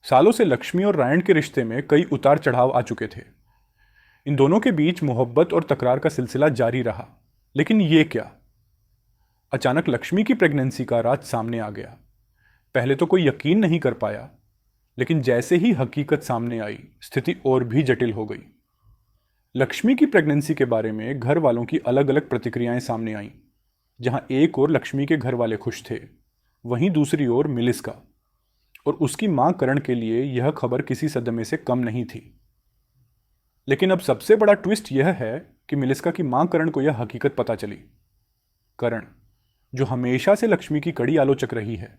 सालों से लक्ष्मी और रायण के रिश्ते में कई उतार चढ़ाव आ चुके थे। इन दोनों के बीच मोहब्बत और तकरार का सिलसिला जारी रहा। लेकिन ये क्या, अचानक लक्ष्मी की प्रेगनेंसी का राज सामने आ गया। पहले तो कोई यकीन नहीं कर पाया, लेकिन जैसे ही हकीकत सामने आई, स्थिति और भी जटिल हो गई। लक्ष्मी की प्रेगनेंसी के बारे में घर वालों की अलग अलग प्रतिक्रियाएं सामने आईं। जहां एक ओर लक्ष्मी के घर वाले खुश थे, वहीं दूसरी ओर मिलिस्का और उसकी मां करण के लिए यह खबर किसी सदमे से कम नहीं थी। लेकिन अब सबसे बड़ा ट्विस्ट यह है कि मिलिस्का की मां करण को यह हकीकत पता चली। करण, जो हमेशा से लक्ष्मी की कड़ी आलोचक रही है,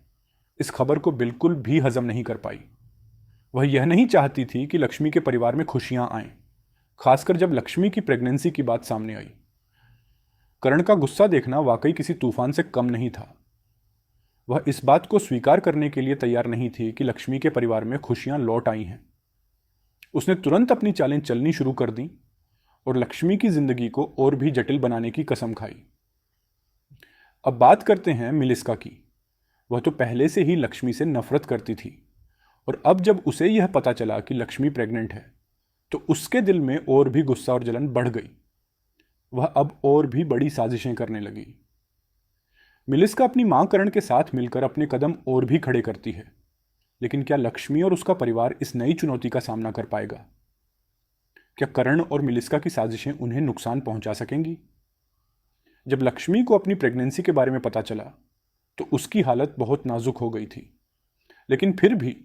इस खबर को बिल्कुल भी हजम नहीं कर पाई। वह यह नहीं चाहती थी कि लक्ष्मी के परिवार में खुशियां आएं, खासकर जब लक्ष्मी की प्रेगनेंसी की बात सामने आई। करण का गुस्सा देखना वाकई किसी तूफान से कम नहीं था। वह इस बात को स्वीकार करने के लिए तैयार नहीं थी कि लक्ष्मी के परिवार में खुशियां लौट आई हैं। उसने तुरंत अपनी चालें चलनी शुरू कर दी और लक्ष्मी की जिंदगी को और भी जटिल बनाने की कसम खाई। अब बात करते हैं मिलिस्का की। वह तो पहले से ही लक्ष्मी से नफरत करती थी, और अब जब उसे यह पता चला कि लक्ष्मी प्रेग्नेंट है, तो उसके दिल में और भी गुस्सा और जलन बढ़ गई। वह अब और भी बड़ी साजिशें करने लगी। मिलिस्का अपनी मां करण के साथ मिलकर अपने कदम और भी खड़े करती है, लेकिन क्या लक्ष्मी और उसका परिवार इस नई चुनौती का सामना कर पाएगा? क्या करण और मिलिस्का की साजिशें उन्हें नुकसान पहुंचा सकेंगी? जब लक्ष्मी को अपनी प्रेगनेंसी के बारे में पता चला, तो उसकी हालत बहुत नाजुक हो गई थी, लेकिन फिर भी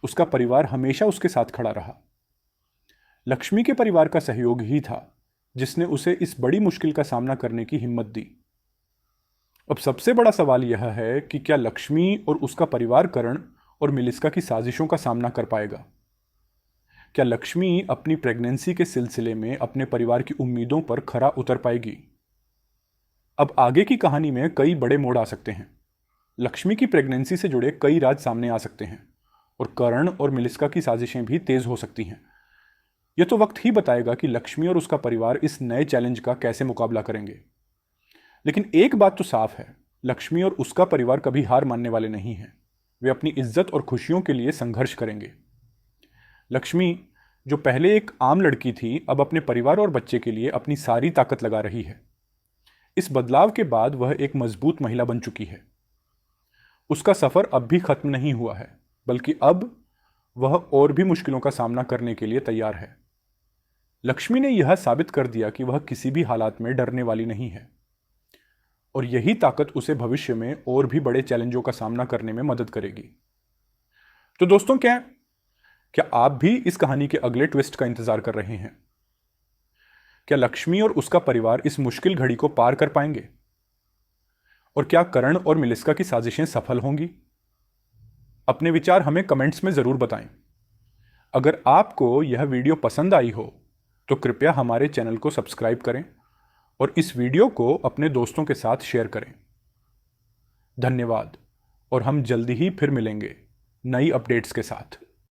उसका परिवार हमेशा उसके साथ खड़ा रहा। लक्ष्मी के परिवार का सहयोग ही था जिसने उसे इस बड़ी मुश्किल का सामना करने की हिम्मत दी। अब सबसे बड़ा सवाल यह है कि क्या लक्ष्मी और उसका परिवार करण और मिलिस्का की साजिशों का सामना कर पाएगा? क्या लक्ष्मी अपनी प्रेगनेंसी के सिलसिले में अपने परिवार की उम्मीदों पर खरा उतर पाएगी? अब आगे की कहानी में कई बड़े मोड़ आ सकते हैं। लक्ष्मी की प्रेगनेंसी से जुड़े कई राज सामने आ सकते हैं, और करण और मिलिस्का की साजिशें भी तेज हो सकती हैं। यह तो वक्त ही बताएगा कि लक्ष्मी और उसका परिवार इस नए चैलेंज का कैसे मुकाबला करेंगे। लेकिन एक बात तो साफ है, लक्ष्मी और उसका परिवार कभी हार मानने वाले नहीं हैं। वे अपनी इज्जत और खुशियों के लिए संघर्ष करेंगे। लक्ष्मी, जो पहले एक आम लड़की थी, अब अपने परिवार और बच्चे के लिए अपनी सारी ताकत लगा रही है। इस बदलाव के बाद वह एक मजबूत महिला बन चुकी है। उसका सफर अब भी खत्म नहीं हुआ है, बल्कि अब वह और भी मुश्किलों का सामना करने के लिए तैयार है। लक्ष्मी ने यह साबित कर दिया कि वह किसी भी हालात में डरने वाली नहीं है, और यही ताकत उसे भविष्य में और भी बड़े चैलेंजों का सामना करने में मदद करेगी। तो दोस्तों, क्या आप भी इस कहानी के अगले ट्विस्ट का इंतजार कर रहे हैं? क्या लक्ष्मी और उसका परिवार इस मुश्किल घड़ी को पार कर पाएंगे? और क्या करण और मिलिस्का की साजिशें सफल होंगी? अपने विचार हमें कमेंट्स में जरूर बताएं। अगर आपको यह वीडियो पसंद आई हो, तो कृपया हमारे चैनल को सब्सक्राइब करें और इस वीडियो को अपने दोस्तों के साथ शेयर करें। धन्यवाद, और हम जल्दी ही फिर मिलेंगे नई अपडेट्स के साथ।